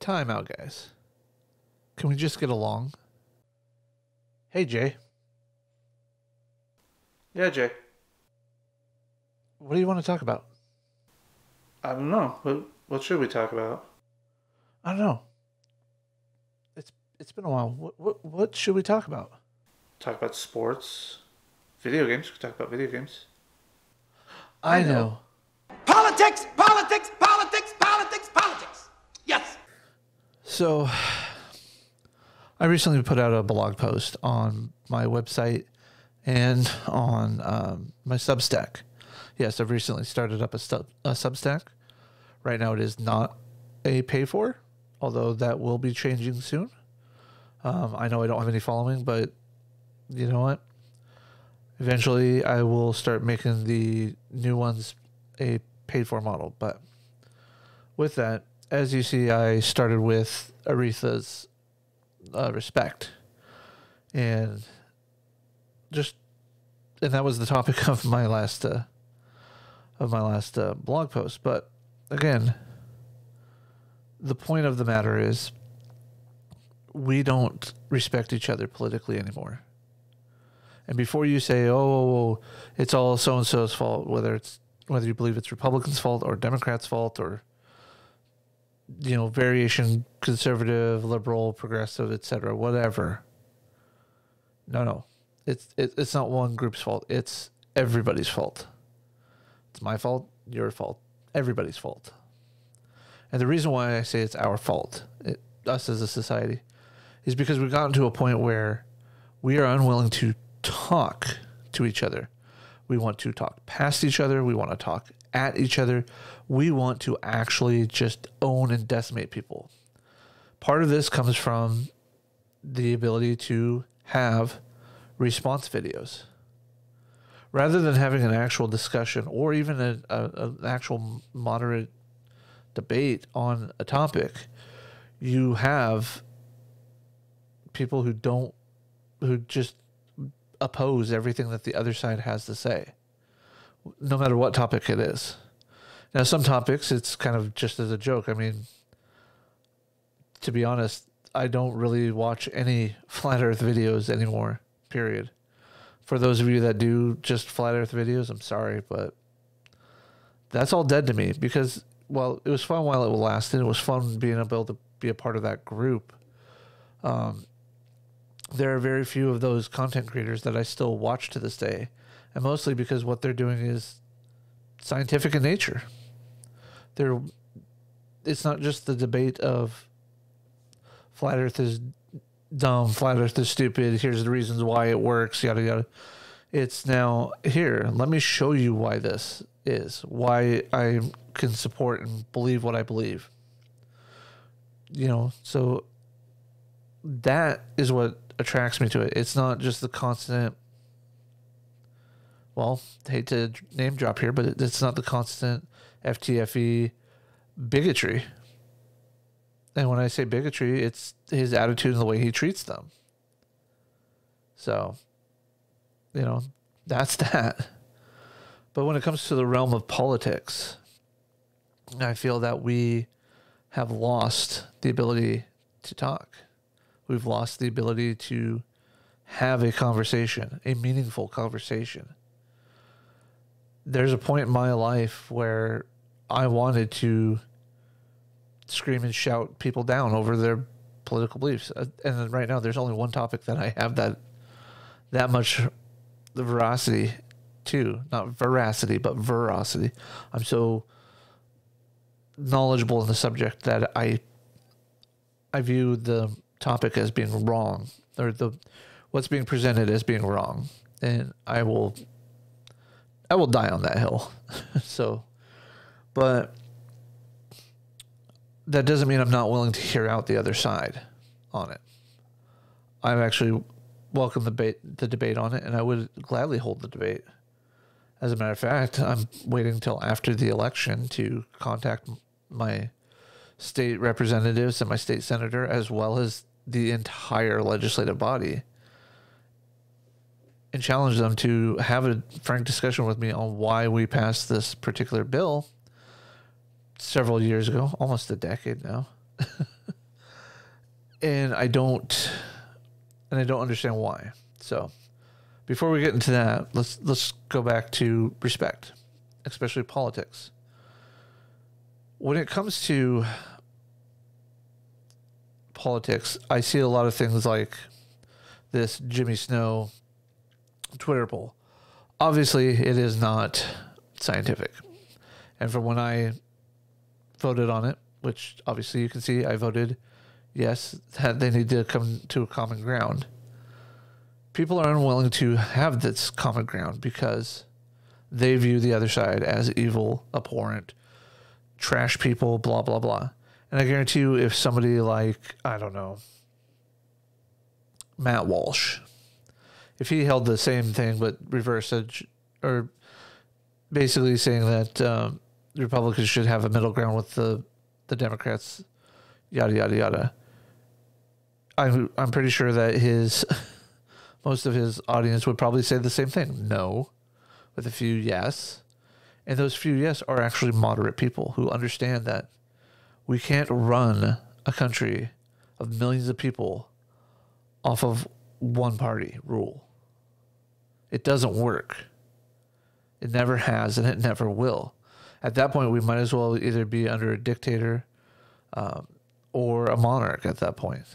time out, guys. Can we just get along? Hey, Jay. Yeah, Jay. What do you want to talk about? I don't know. What should we talk about? I don't know. It's been a while. What should we talk about? Talk about sports, video games. We could talk about video games. I know. Politics, politics, politics, politics, politics. Yes. So, I recently put out a blog post on my website and on my Substack. Yes, I've recently started up a Substack. Right now, it is not a pay for, although that will be changing soon. I know I don't have any following, but you know what? Eventually, I will start making the new ones a paid for model. But with that, as you see, I started with Aretha's Respect. And that was the topic of my last blog post. But again, the point of the matter is we don't respect each other politically anymore. And before you say, oh, it's all so-and-so's fault, whether you believe it's Republicans' fault or Democrats' fault or, variation, conservative, liberal, progressive, etc., whatever. No. It's not one group's fault. It's everybody's fault. It's my fault, your fault, everybody's fault. And the reason why I say it's our fault, us as a society, is because we've gotten to a point where we are unwilling to talk to each other. We want to talk past each other. We want to talk at each other. We want to actually just own and decimate people. Part of this comes from the ability to have response videos. Rather than having an actual discussion or even an actual moderate debate on a topic, you have people who just oppose everything that the other side has to say, no matter what topic it is. Now, some topics, it's kind of just as a joke. I mean, to be honest, I don't really watch any flat earth videos anymore, period. For those of you that do just flat earth videos, I'm sorry, but that's all dead to me because, well, it was fun while it lasted. It was fun being able to be a part of that group. There are very few of those content creators that I still watch to this day, and mostly because what they're doing is scientific in nature. It's not just the debate of flat earth is dumb, flat earth is stupid, here's the reasons why it works, yada yada. It's now, here, let me show you why this is, why I can support and believe what I believe. So that is what attracts me to it. It's not just the constant, well, hate to name drop here, but it's not the constant FTFE bigotry. And when I say bigotry, it's his attitude and the way he treats them. So, that's that. But when it comes to the realm of politics, I feel that we have lost the ability to talk. We've lost the ability to have a conversation, a meaningful conversation. There's a point in my life where I wanted to scream and shout people down over their political beliefs. And right now, there's only one topic that I have that much veracity to. Not veracity, but veracity. I'm so knowledgeable in the subject that I view the topic as being wrong, or what's being presented as being wrong, and I will die on that hill. So, but that doesn't mean I'm not willing to hear out the other side on it. I've actually welcomed the debate on it, and I would gladly hold the debate. As a matter of fact, I'm waiting until after the election to contact my state representatives and my state senator, as well as the entire legislative body, and challenge them to have a frank discussion with me on why we passed this particular bill several years ago, almost a decade now. and I don't understand why. So before we get into that, let's go back to respect, especially politics. When it comes to politics, I see a lot of things like this Jimmy Snow Twitter poll. Obviously, it is not scientific. And from when I voted on it, which obviously you can see I voted yes, that they need to come to a common ground. People are unwilling to have this common ground because they view the other side as evil, abhorrent, trash people, blah, blah, blah. And I guarantee you, if somebody like, I don't know, Matt Walsh, if he held the same thing but reversed it, or basically saying that Republicans should have a middle ground with the Democrats, yada, yada, yada. I'm pretty sure that most of his audience would probably say the same thing. No, with a few yes. And those few yes are actually moderate people who understand that we can't run a country of millions of people off of one party rule. It doesn't work. It never has, and it never will. At that point, we might as well either be under a dictator or a monarch at that point.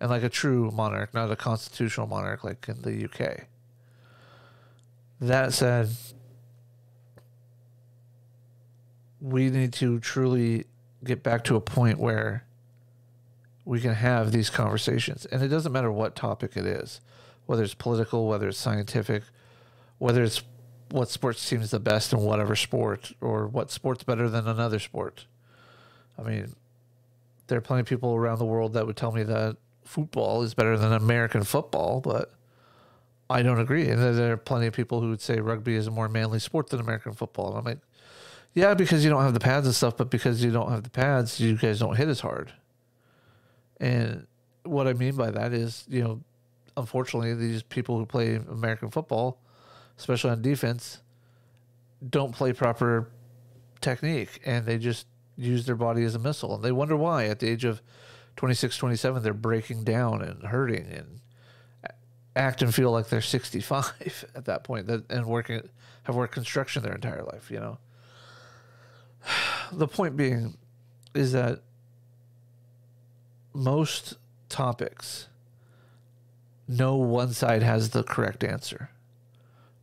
And like a true monarch, not a constitutional monarch like in the UK. That said, we need to truly get back to a point where we can have these conversations. And it doesn't matter what topic it is, whether it's political, whether it's scientific, whether it's what sports team is the best in whatever sport, or what sport's better than another sport. I mean, there are plenty of people around the world that would tell me that football is better than American football, but I don't agree. And there are plenty of people who would say rugby is a more manly sport than American football. And I'm like, yeah, because you don't have the pads and stuff, but because you don't have the pads, you guys don't hit as hard. And what I mean by that is, unfortunately, these people who play American football, especially on defense, don't play proper technique, and they just use their body as a missile. And they wonder why at the age of 26, 27, they're breaking down and hurting and act and feel like they're 65 at that point, and have worked construction their entire life, The point being is that most topics, no one side has the correct answer.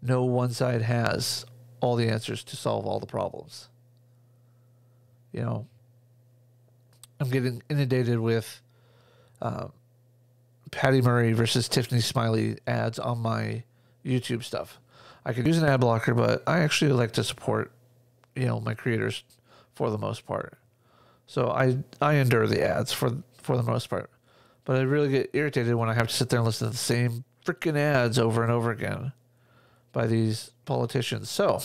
No one side has all the answers to solve all the problems. I'm getting inundated with Patty Murray versus Tiffany Smiley ads on my YouTube stuff. I could use an ad blocker, but I actually like to support, my creators for the most part. So I endure the ads for the most part. But I really get irritated when I have to sit there and listen to the same freaking ads over and over again by these politicians. So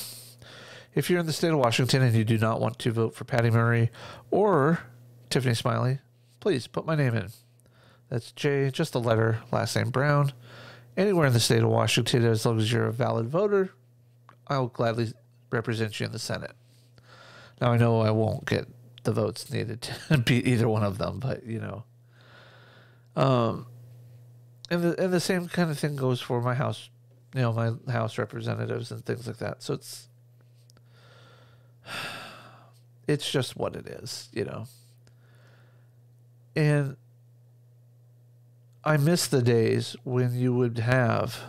if you're in the state of Washington and you do not want to vote for Patty Murray or Tiffany Smiley, please put my name in. That's J, just a letter, last name Brown. Anywhere in the state of Washington, as long as you're a valid voter, I'll gladly represent you in the Senate. Now, I know I won't get the votes needed to beat either one of them, but, and the same kind of thing goes for my house, my House representatives and things like that. So it's just what it is, And I miss the days when you would have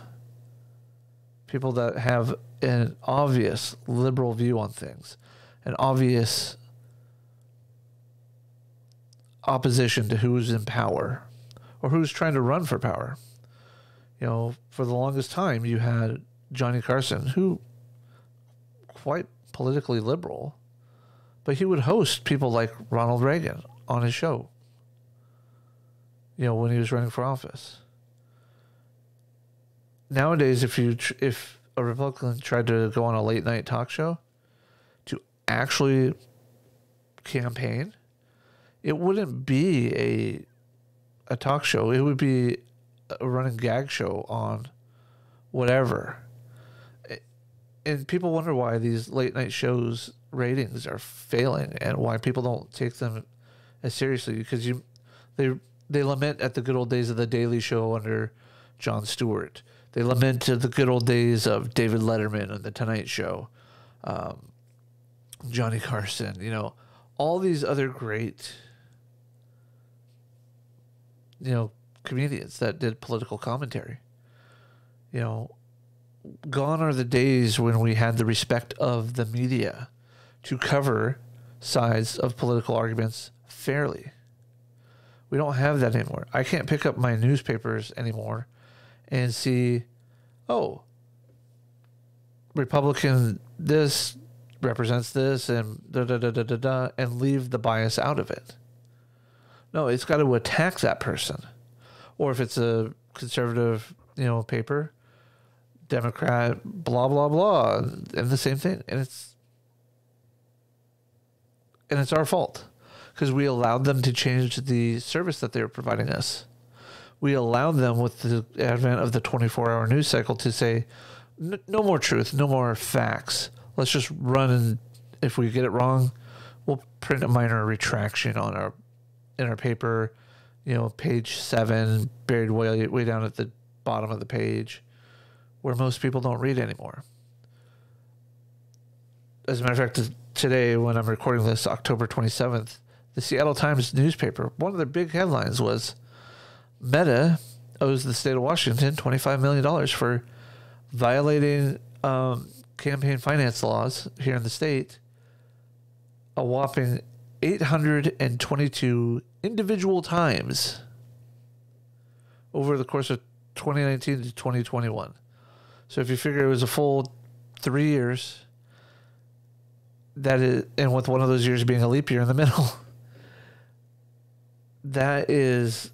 people that have an obvious liberal view on things, an obvious opposition to who's in power or who's trying to run for power. For the longest time, you had Johnny Carson, who quite politically liberal, but he would host people like Ronald Reagan on his show, when he was running for office. Nowadays, if a Republican tried to go on a late night talk show to actually campaign, it wouldn't be a talk show. It would be a running gag show on whatever. And people wonder why these late night shows ratings are failing and why people don't take them as seriously, because They lament at the good old days of the Daily Show under Jon Stewart. They lament at the good old days of David Letterman and the Tonight Show, Johnny Carson, you know, all these other great, you know, comedians that did political commentary. You know, gone are the days when we had the respect of the media to cover sides of political arguments fairly. We don't have that anymore. I can't pick up my newspapers anymore and see, oh, Republican this represents this and da-da-da-da-da-da, and leave the bias out of it. No, it's got to attack that person. Or if it's a conservative, you know, paper, Democrat, blah, blah, blah, and the same thing. And it's our fault because we allowed them to change the service that they were providing us. We allowed them, with the advent of the 24-hour news cycle, to say, no more truth, no more facts. Let's just run, and if we get it wrong, we'll print a minor retraction in our paper, you know, page 7, buried way down at the bottom of the page, where most people don't read anymore. As a matter of fact, today, when I'm recording this, October 27th, the Seattle Times newspaper, one of their big headlines was, Meta owes the state of Washington $25 million for violating campaign finance laws here in the state, a whopping 822 individual times over the course of 2019 to 2021. So if you figure it was a full 3 years, that is, and with one of those years being a leap year in the middle, that is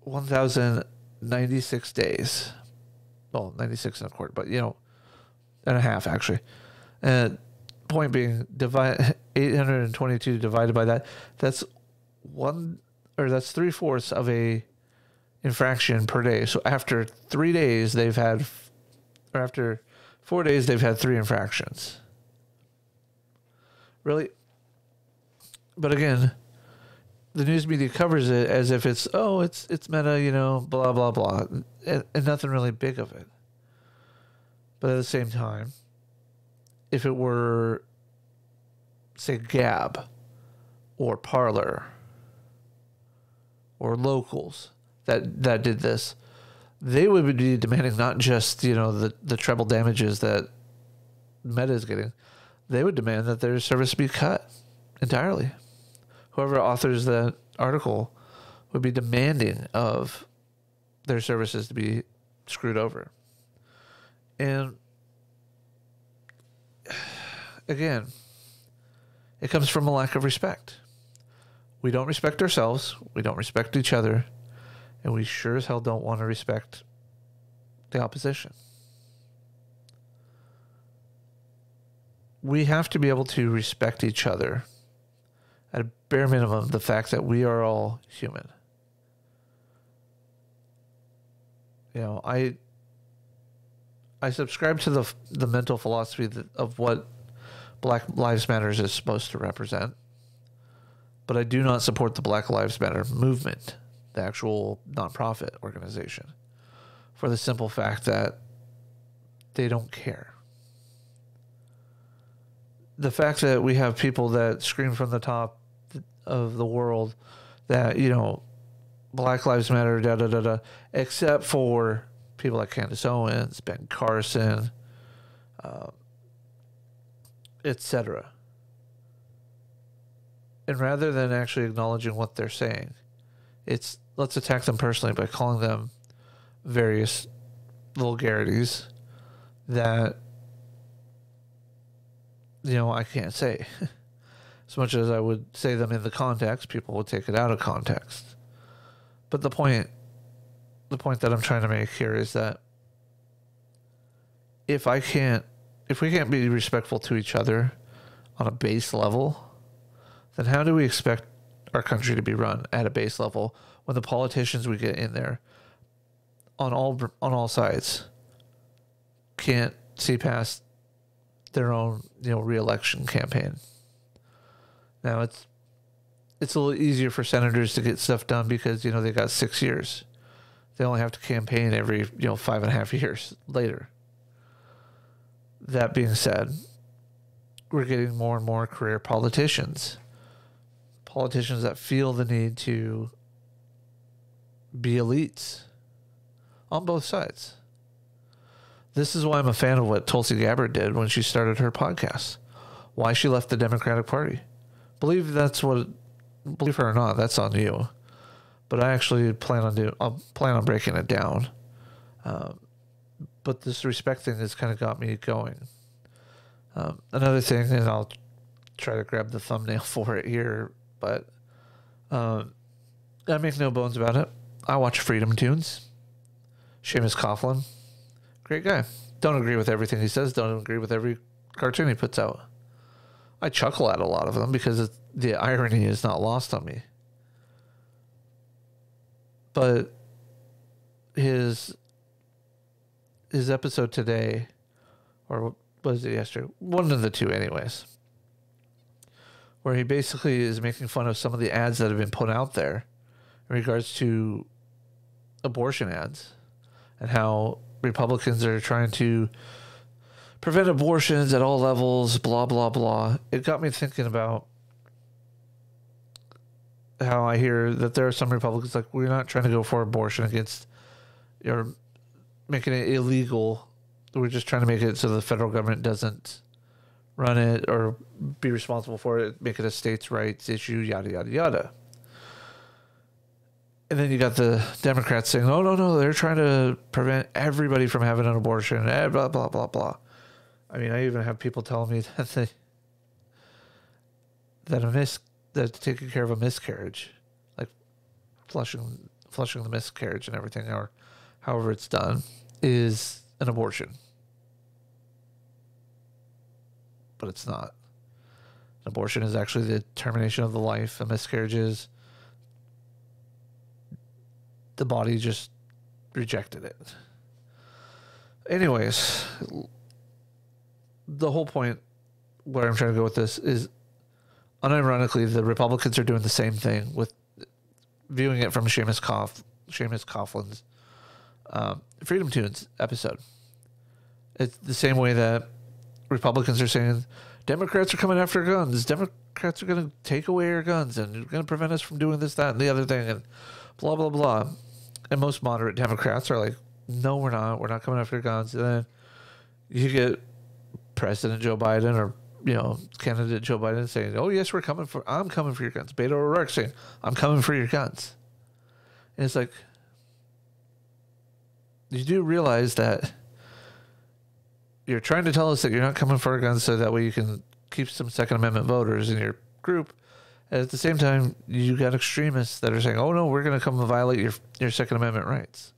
1,096 days. Well, 96 and a quarter, but you know, and a half actually. And point being, 822 divided by that, that's 3/4 of a infraction per day. So after 3 days, after 4 days, they've had 3 infractions. Really? But again, the news media covers it as if it's Meta, you know, blah, blah, blah, and nothing really big of it. But at the same time, if it were, say, Gab or Parler or Locals that did this, they would be demanding not just, you know, the treble damages that Meta is getting. They would demand that their service be cut entirely. Whoever authors that article would be demanding of their services to be screwed over. And again, it comes from a lack of respect. We don't respect ourselves. We don't respect each other. And we sure as hell don't want to respect the opposition. We have to be able to respect each other. At a bare minimum, the fact that we are all human. You know, I subscribe to the mental philosophy of what Black Lives Matter is supposed to represent, but I do not support the Black Lives Matter movement, the actual nonprofit organization, for the simple fact that they don't care. The fact that we have people that scream from the top of the world that, you know, Black Lives Matter, da da da da, except for people like Candace Owens, Ben Carson, etc. And rather than actually acknowledging what they're saying, it's let's attack them personally by calling them various vulgarities that, you know, I can't say. As much as I would say them in the context, people would take it out of context. But the point that I'm trying to make here is that if we can't be respectful to each other on a base level, then how do we expect our country to be run at a base level when the politicians we get in there on all sides can't see past their own, you know, re-election campaign? Now it's a little easier for senators to get stuff done because, you know, they got 6 years. They only have to campaign every, you know, 5.5 years later. That being said, we're getting more and more career politicians. Politicians that feel the need to be elites on both sides. This is why I'm a fan of what Tulsi Gabbard did when she started her podcast. Why she left the Democratic Party. Believe her or not, that's on you. But I actually plan on breaking it down. But this respect thing has kind of got me going. Another thing, and I'll try to grab the thumbnail for it here, but I make no bones about it. I watch Freedom Tunes. Seamus Coughlin, great guy. Don't agree with everything he says. Don't agree with every cartoon he puts out. I chuckle at a lot of them because the irony is not lost on me. But his episode today, or was it yesterday? One of the two anyways. Where he basically is making fun of some of the ads that have been put out there in regards to abortion ads and how Republicans are trying to prevent abortions at all levels, blah, blah, blah. It got me thinking about how I hear that there are some Republicans like, we're not trying to go for abortion against or making it illegal. We're just trying to make it so the federal government doesn't run it or be responsible for it, make it a states' rights issue, yada, yada, yada. And then you got the Democrats saying, oh, no, they're trying to prevent everybody from having an abortion, blah, blah, blah, blah. I mean, I even have people telling me that taking care of a miscarriage, like flushing the miscarriage and everything, or however it's done, is an abortion. But it's not. An abortion is actually the termination of the life. A miscarriage is the body just rejected it. Anyways, the whole point where I'm trying to go with this is, unironically, the Republicans are doing the same thing with viewing it from Seamus Coughlin's Freedom Tunes episode. It's the same way that Republicans are saying Democrats are coming after guns. Democrats are going to take away our guns and going to prevent us from doing this, that, and the other thing, and blah, blah, blah. And most moderate Democrats are like, no, we're not. We're not coming after guns. And then you get President Joe Biden or, you know, candidate Joe Biden saying, oh, yes, I'm coming for your guns. Beto O'Rourke saying, I'm coming for your guns. And it's like, you do realize that you're trying to tell us that you're not coming for our guns so that way you can keep some Second Amendment voters in your group. And at the same time, you got extremists that are saying, oh, no, we're going to come and violate your Second Amendment rights.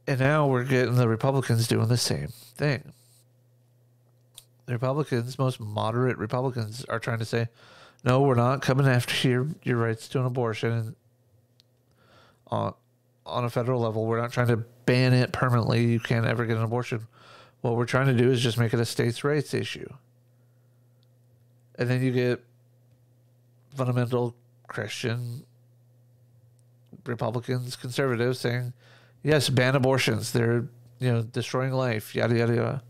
And now we're getting the Republicans doing the same thing. The Republicans, most moderate Republicans, are trying to say, no, we're not coming after your rights to an abortion on a federal level. We're not trying to ban it permanently. You can't ever get an abortion. What we're trying to do is just make it a states' rights issue. And then you get fundamental Christian Republicans, conservatives saying, yes, ban abortions. They're, you know, destroying life, yada, yada, yada.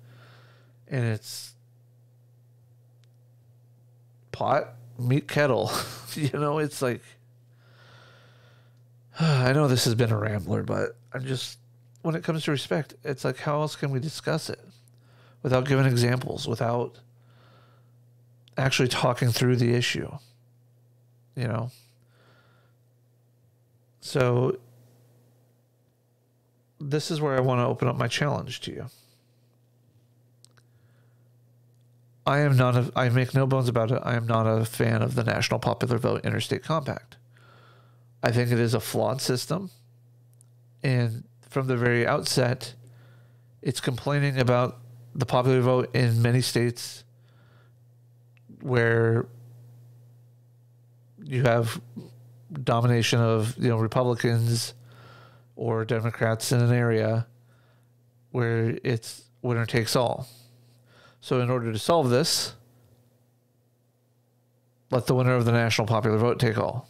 And it's pot, meat, kettle. You know, it's like, I know this has been a rambler, but I'm just, when it comes to respect, it's like, how else can we discuss it without giving examples, without actually talking through the issue, you know? So this is where I want to open up my challenge to you. I make no bones about it. I am not a fan of the National Popular Vote Interstate Compact. I think it is a flawed system. And from the very outset, it's complaining about the popular vote in many states where you have domination of, you know, Republicans or Democrats in an area where it's winner takes all. So in order to solve this, let the winner of the national popular vote take all.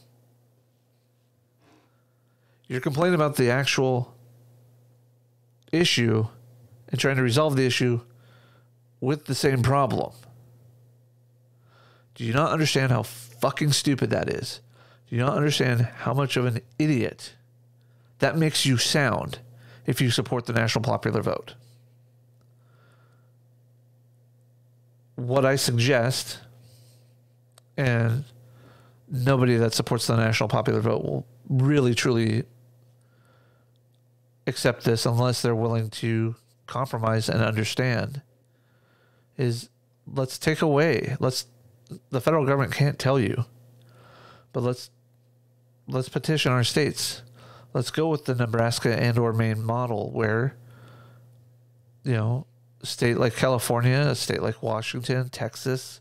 You're complaining about the actual issue and trying to resolve the issue with the same problem. Do you not understand how fucking stupid that is? Do you not understand how much of an idiot that makes you sound if you support the national popular vote? What I suggest, and nobody that supports the national popular vote will really, truly accept this unless they're willing to compromise and understand, is let's take away, the federal government can't tell you, but let's petition our states. Let's go with the Nebraska and or Maine model where, you know, a state like California, a state like Washington, Texas,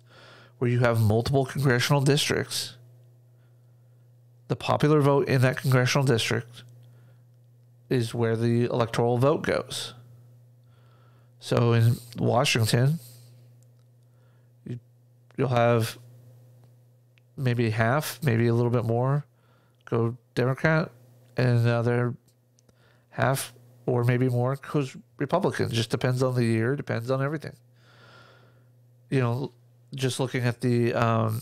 where you have multiple congressional districts, the popular vote in that congressional district is where the electoral vote goes. So in Washington, you'll have maybe half, maybe a little bit more go Democrat, and another half or maybe more goes Republican. Just depends on the year, depends on everything. You know, just looking at the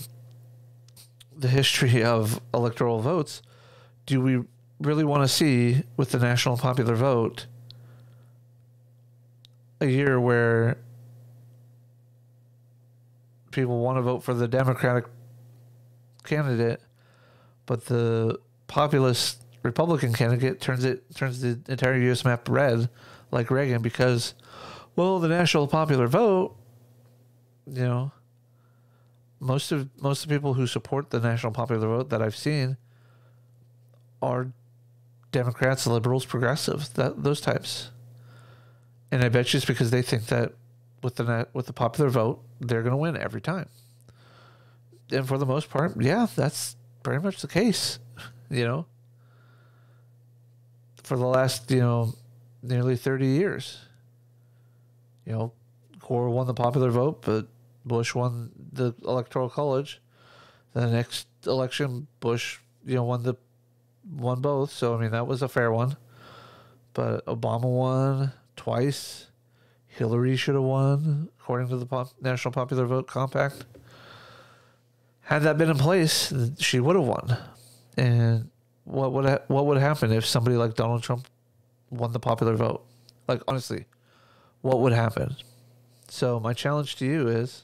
history of electoral votes, do we really want to see with the national popular vote a year where people want to vote for the Democratic candidate, but the populist Republican candidate turns the entire U.S. map red, like Reagan, because, well, the national popular vote, you know, most of the people who support the national popular vote that I've seen are Democrats, liberals, progressives, those types. And I bet you it's because they think that with the popular vote, they're going to win every time. And for the most part, yeah, that's very much the case, you know. For the last, you know, nearly 30 years. You know, Gore won the popular vote, but Bush won the Electoral College. The next election, Bush, you know, won both. So, I mean, that was a fair one. But Obama won twice. Hillary should have won, according to the National Popular Vote Compact. Had that been in place, she would have won. And what would happen if somebody like Donald Trump won the popular vote? Like, honestly, what would happen? So my challenge to you is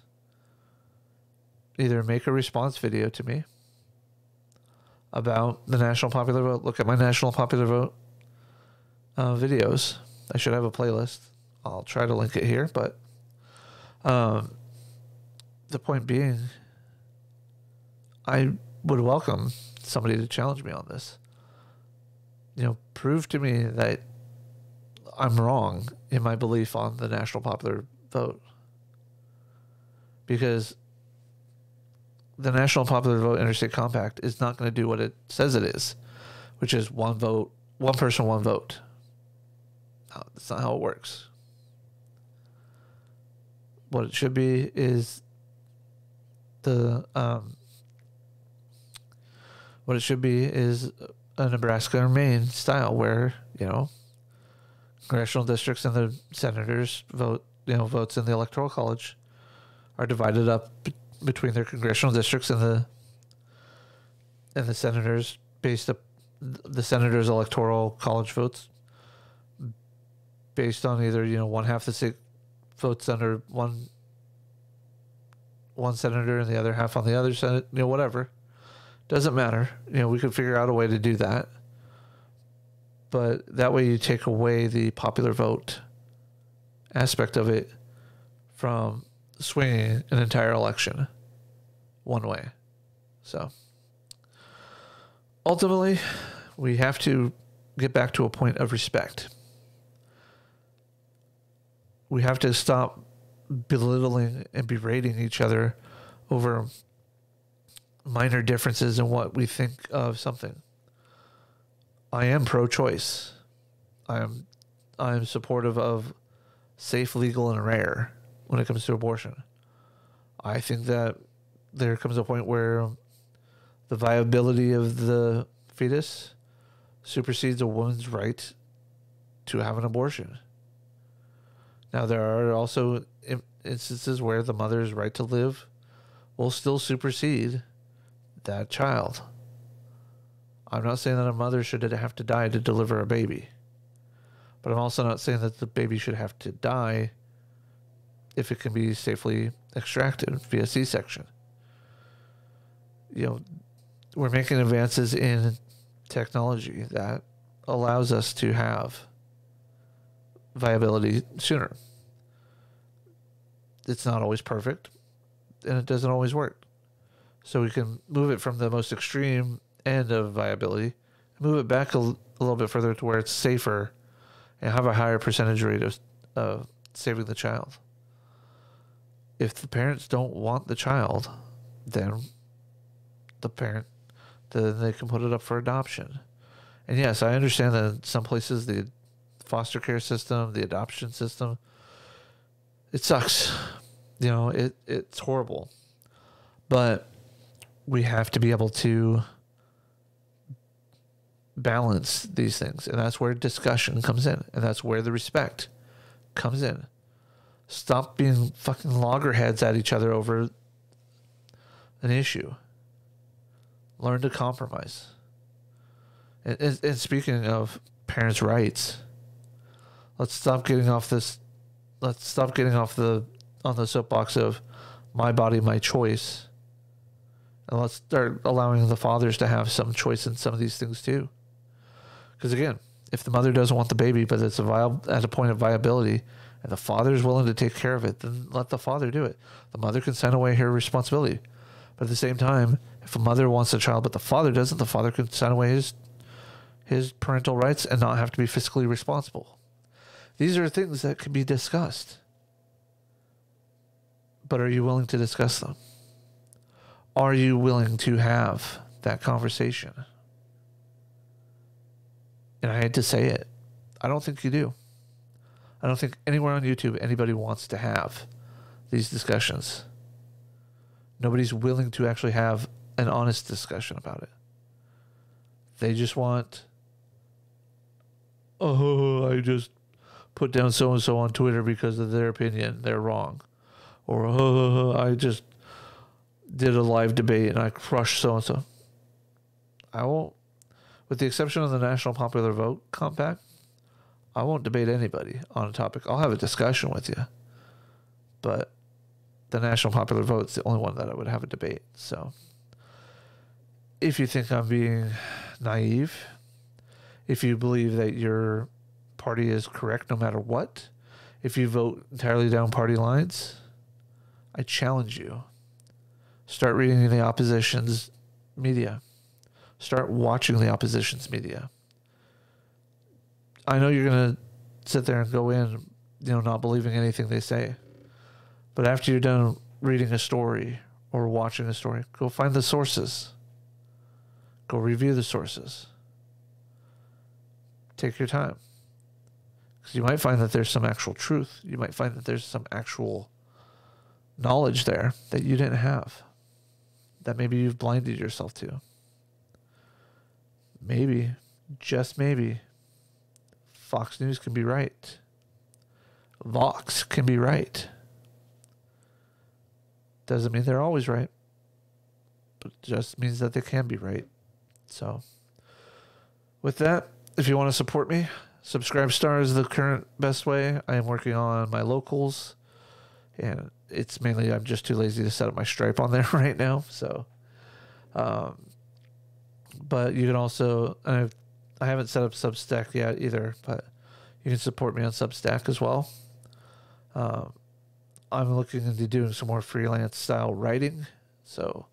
either make a response video to me about the national popular vote. Look at my national popular vote videos. I should have a playlist. I'll try to link it here, but the point being, I would welcome somebody to challenge me on this. You know, prove to me that I'm wrong in my belief on the national popular vote. Because the National Popular Vote Interstate Compact is not going to do what it says it is, which is one vote, one person, one vote. No, that's not how it works. What it should be is what it should be is a Nebraska or Maine style where, you know, congressional districts and the senators votes in the Electoral College are divided up between their congressional districts and the senators based up the senators' Electoral College votes based on either, you know, one half the state votes under one senator and the other half on the other senate, you know, whatever. Doesn't matter. You know, we could figure out a way to do that. But that way you take away the popular vote aspect of it from swinging an entire election one way. So ultimately, we have to get back to a point of respect. We have to stop belittling and berating each other over minor differences in what we think of something. I am pro-choice. I am supportive of safe, legal, and rare when it comes to abortion. I think that there comes a point where the viability of the fetus supersedes a woman's right to have an abortion. Now, there are also instances where the mother's right to live will still supersede that child. I'm not saying that a mother should have to die to deliver a baby, but I'm also not saying that the baby should have to die if it can be safely extracted via C-section. You know, we're making advances in technology that allows us to have viability sooner. It's not always perfect, and it doesn't always work. So we can move it from the most extreme end of viability, move it back a little bit further to where it's safer and have a higher percentage rate of saving the child. If the parents don't want the child, then they can put it up for adoption. And yes, I understand that in some places the foster care system, the adoption system, it sucks. You know, it's horrible. But we have to be able to balance these things. And that's where discussion comes in. And that's where the respect comes in. Stop being fucking loggerheads at each other over an issue. Learn to compromise. And speaking of parents' rights, let's stop getting on the soapbox of my body, my choice. And let's start allowing the fathers to have some choice in some of these things too. Because again, if the mother doesn't want the baby, but it's at a point of viability, and the father is willing to take care of it, then let the father do it. The mother can sign away her responsibility. But at the same time, if a mother wants a child, but the father doesn't, the father can sign away his parental rights and not have to be fiscally responsible. These are things that can be discussed. But are you willing to discuss them? Are you willing to have that conversation? And I hate to say it, I don't think you do. I don't think anywhere on YouTube anybody wants to have these discussions. Nobody's willing to actually have an honest discussion about it. They just want, I just put down so-and-so on Twitter because of their opinion. They're wrong. Or, I just did a live debate and I crushed so-and-so. I won't, with the exception of the National Popular Vote Compact, I won't debate anybody on a topic. I'll have a discussion with you. But the National Popular Vote's the only one that I would have a debate. So if you think I'm being naive, if you believe that your party is correct no matter what, if you vote entirely down party lines, I challenge you. Start reading the opposition's media. Start watching the opposition's media. I know you're going to sit there and go in, not believing anything they say. But after you're done reading a story or watching a story, go find the sources. Go review the sources. Take your time. Because you might find that there's some actual truth. You might find that there's some actual knowledge there that you didn't have. That maybe you've blinded yourself to. Maybe, just maybe, Fox News can be right. Vox can be right. Doesn't mean they're always right, but it just means that they can be right. So, with that, if you want to support me, Subscribe Star is the current best way. I am working on my locals, and it's mainly I'm just too lazy to set up my Stripe on there right now. So, but you can also, I haven't set up Substack yet either, but you can support me on Substack as well. I'm looking into doing some more freelance style writing, so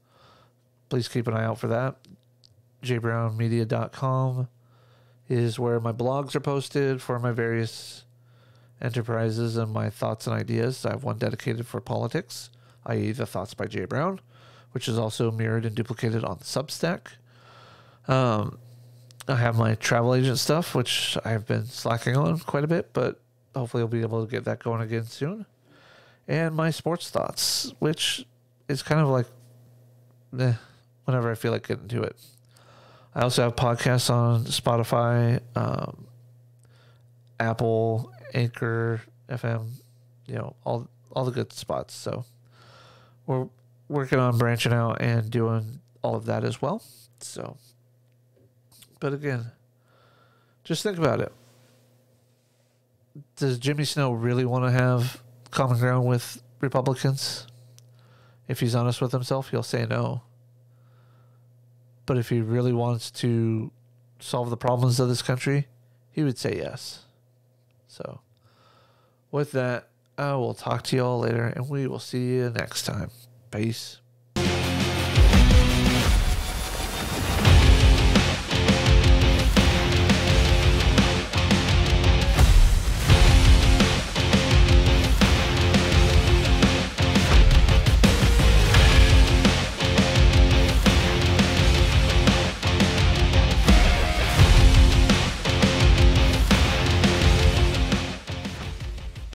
please keep an eye out for that. jbrownmedia.com is where my blogs are posted for my various enterprises and my thoughts and ideas. I have one dedicated for politics, i.e. the Thoughts by J. Brown, which is also mirrored and duplicated on the Substack. I have my travel agent stuff, which I've been slacking on quite a bit, but hopefully I'll be able to get that going again soon. And my sports thoughts, which is kind of like whenever I feel like getting to it. I also have podcasts on Spotify, Apple, Anchor, FM, all the good spots. So we're working on branching out and doing all of that as well. So, but again, just think about it. Does Jimmy Snow really want to have common ground with Republicans? If he's honest with himself, he'll say no. But if he really wants to solve the problems of this country, he would say yes. So, with that, I will talk to you all later, and we will see you next time. Peace.